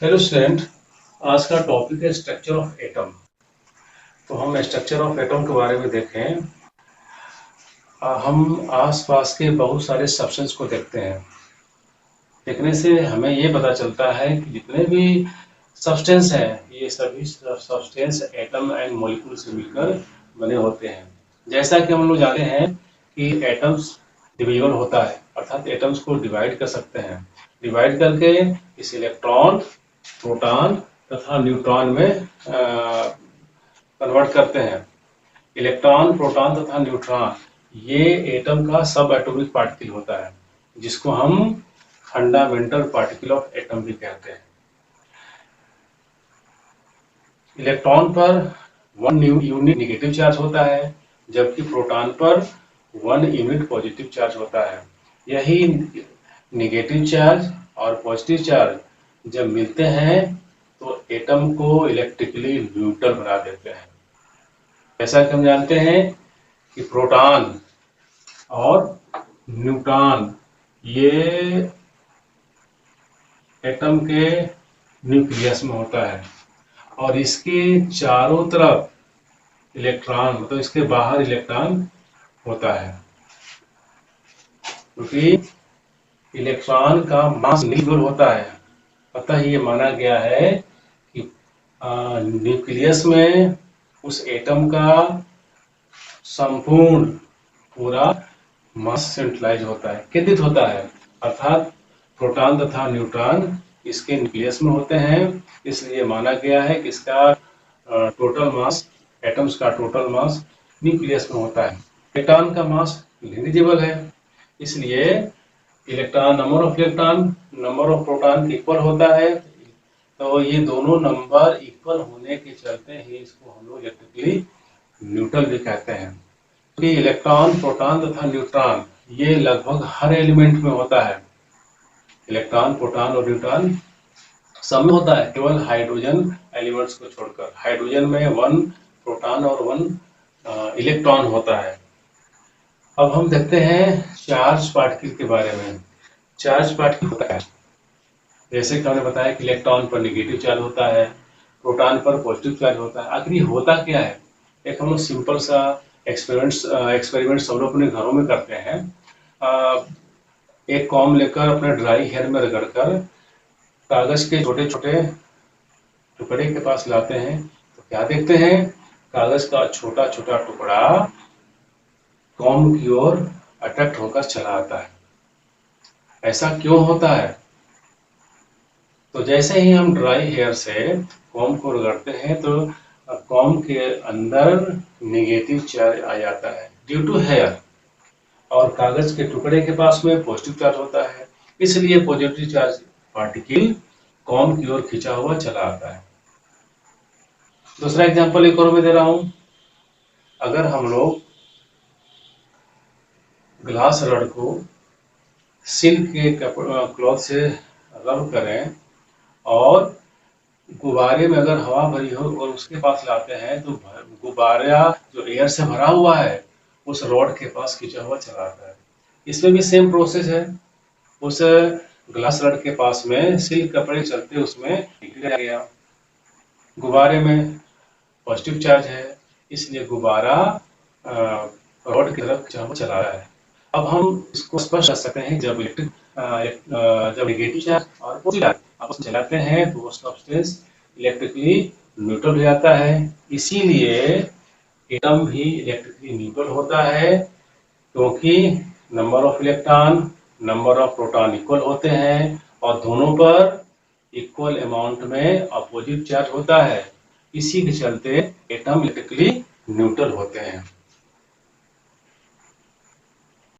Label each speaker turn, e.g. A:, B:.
A: Hello student, आज का topic है स्ट्रक्चर ऑफ एटम। तो हम स्ट्रक्चर ऑफ एटम के बारे में देखें। हम आसपास के बहुत सारे सब्सटेंस को देखते हैं। देखने से हमें ये पता चलता है कि जितने भी सब्सटेंस हैं, ये सभी सब्सटेंस एटम एंड मॉलिक्यूल से मिलकर बने होते हैं। जैसा कि हम लोग जानते हैं कि एटम्स डिविजिबल होता है, अर्थात एटम्स को डिवाइड कर सकते हैं। डिवाइड करके इस इलेक्ट्रॉन, प्रोटॉन तथा न्यूट्रॉन में कन्वर्ट करते हैं। इलेक्ट्रॉन, प्रोटॉन तथा न्यूट्रॉन ये एटम का सब एटॉमिक पार्टिकल होता है, जिसको हम फंडामेंटल पार्टिकल ऑफ एटम भी कहते हैं। इलेक्ट्रॉन पर 1 यूनिट नेगेटिव चार्ज होता है, जबकि प्रोटॉन पर 1 यूनिट पॉजिटिव चार्ज होता है। यही नेगेटिव चार्ज और पॉजिटिव चार्ज जब मिलते हैं तो एटम को इलेक्ट्रिकली न्यूट्रल बना देते हैं। जैसा कि हम जानते हैं कि प्रोटॉन और न्यूट्रॉन ये एटम के न्यूक्लियस में होता है और इसके चारों तरफ इलेक्ट्रॉन, मतलब इसके बाहर इलेक्ट्रॉन होता है। क्योंकि इलेक्ट्रॉन का मास निगेटिव होता है, अतः ये माना गया है कि न्यूक्लियस में उस एटम का संपूर्ण पूरा मास सेंट्रलाइज होता है, केंद्रित होता है। अर्थात प्रोटॉन तथा न्यूट्रॉन इसके न्यूक्लियस में होते हैं, इसलिए माना गया है कि इसका टोटल मास, एटम्स का टोटल मास न्यूक्लियस में होता है। इलेक्ट्रॉन का मास नेग्लिजिबल है, इसलिए number of electron number of proton equal होता है। तो ये दोनों नंबर इक्वल होने के चलते ही इसको हम लोग इलेक्ट्रिकली न्यूट्रल भी कहते हैं। कि इलेक्ट्रॉन, प्रोटॉन तथा न्यूट्रॉन ये लगभग हर एलिमेंट में होता है। इलेक्ट्रॉन, प्रोटॉन और न्यूट्रॉन सब में होता है, केवल हाइड्रोजन एलिमेंट्स को छोड़कर। हाइड्रोजन में 1 प्रोटॉन और 1 इलेक्ट्रॉन होता है। अब हम देखते हैं चार्ज पार्टिकल के बारे में। चार्ज पार्टिकल होता है, जैसे कि हमने बताया कि इलेक्ट्रॉन पर नेगेटिव चार्ज होता है, प्रोटॉन पर पॉजिटिव चार्ज होता है। आखिर ये होता क्या है? एक हम लोग सिंपल सा एक्सपेरिमेंट सब लोग अपने घरों में करते हैं। एक कॉम लेकर अपने ड्राई हेयर में रगड़कर कागज के छोटे छोटे टुकड़े के पास लाते हैं, तो क्या देखते हैं? कागज का छोटा छोटा टुकड़ा कॉम की ओर अट्रैक्ट होकर चला आता है। ऐसा क्यों होता है? तो जैसे ही हम ड्राई हेयर से कॉम को रगड़ते हैं तो कॉम के अंदर नेगेटिव चार्ज आ जाता है ड्यू टू हेयर, और कागज के टुकड़े के पास में पॉजिटिव चार्ज होता है, इसलिए पॉजिटिव चार्ज पार्टिकल कॉम की ओर खींचा हुआ चला आता है। दूसरा एग्जांपल एक और मैं दे रहा हूं। अगर हम लोग ग्लास रड को सिल्क के क्लॉथ से रब करें और गुब्बारे में अगर हवा भरी हो और उसके पास लाते हैं तो गुब्बारा जो एयर से भरा हुआ है उस रॉड के पास खींचा हुआ चला आता है। इसमें भी सेम प्रोसेस है। उस ग्लास रड के पास में सिल्क कपड़े चलते उसमें निकल गया, गुब्बारे में पॉजिटिव चार्ज है, इसलिए गुब्बारा रॉड की तरफ खींचा हुआ चला रहा है। अब हम इसको स्पष्ट कर सकते हैं, जब नेगेटिव चार्ज और पॉजिटिव चार्ज आपस में चलाते हैं तो वो सब्सटेंस इलेक्ट्रिकली न्यूट्रल हो जाता है। इसीलिए एटम भी इलेक्ट्रिकली न्यूट्रल होता है, क्योंकि number of electron, number of proton equal होते हैं और दोनों पर इक्वल अमाउंट में अपोजिट चार्ज होता है। इसी के चलते एटम इलेक्ट्रिकली न्यूट्रल होते हैं।